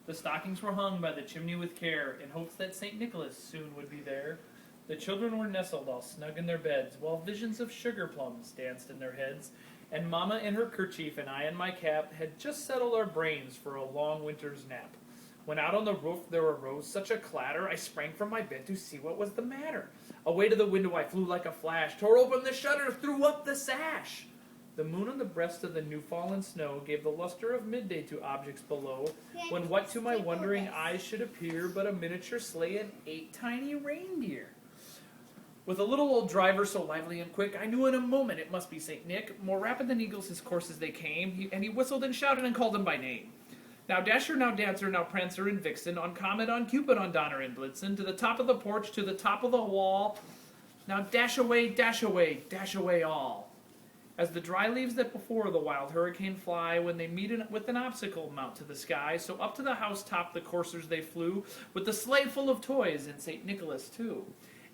The stockings were hung by the chimney with care, in hopes that St. Nicholas soon would be there. The children were nestled all snug in their beds, while visions of sugar plums danced in their heads, and Mamma in her kerchief and I in my cap had just settled our brains for a long winter's nap. When out on the roof there arose such a clatter, I sprang from my bed to see what was the matter. Away to the window I flew like a flash, tore open the shutter, threw up the sash. The moon on the breast of the new-fallen snow gave the luster of midday to objects below, when what to my wondering eyes should appear but a miniature sleigh and 8 tiny reindeer. With a little old driver so lively and quick, I knew in a moment it must be St. Nick. More rapid than eagles his courses they came, and he whistled and shouted and called them by name. Now Dasher, now Dancer, now Prancer and Vixen, on Comet, on Cupid, on Donner and Blitzen, to the top of the porch, to the top of the wall. Now dash away all. As the dry leaves that before the wild hurricane fly, when they meet with an obstacle, mount to the sky, so up to the housetop the coursers they flew, with the sleigh full of toys, and St. Nicholas too.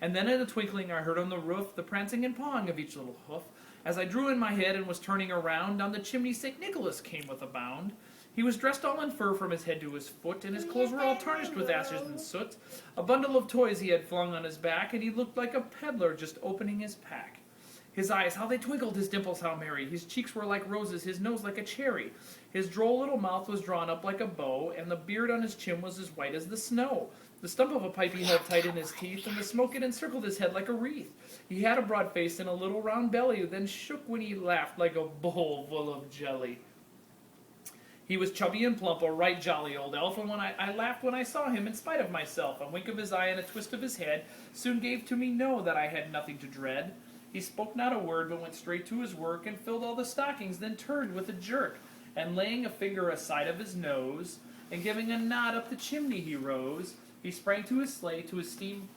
And then in a twinkling I heard on the roof the prancing and pawing of each little hoof. As I drew in my head and was turning around, down the chimney St. Nicholas came with a bound. He was dressed all in fur from his head to his foot, and his clothes were all tarnished with ashes and soot. A bundle of toys he had flung on his back, and he looked like a peddler just opening his pack. His eyes, how they twinkled, his dimples how merry, his cheeks were like roses, his nose like a cherry. His droll little mouth was drawn up like a bow, and the beard on his chin was as white as the snow. The stump of a pipe he held tight in his teeth, and the smoke it encircled his head like a wreath. He had a broad face and a little round belly, then shook when he laughed like a bowl full of jelly. He was chubby and plump, a right jolly old elf, and when I laughed when I saw him in spite of myself. A wink of his eye and a twist of his head soon gave to me know that I had nothing to dread. He spoke not a word, but went straight to his work, and filled all the stockings, then turned with a jerk, and laying a finger aside of his nose, and giving a nod up the chimney he rose. He sprang to his sleigh, to his team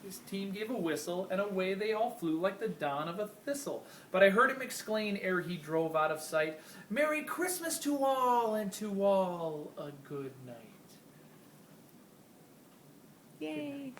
gave a whistle, and away they all flew like the dawn of a thistle. But I heard him exclaim ere he drove out of sight, "Merry Christmas to all, and to all a good night." Yay!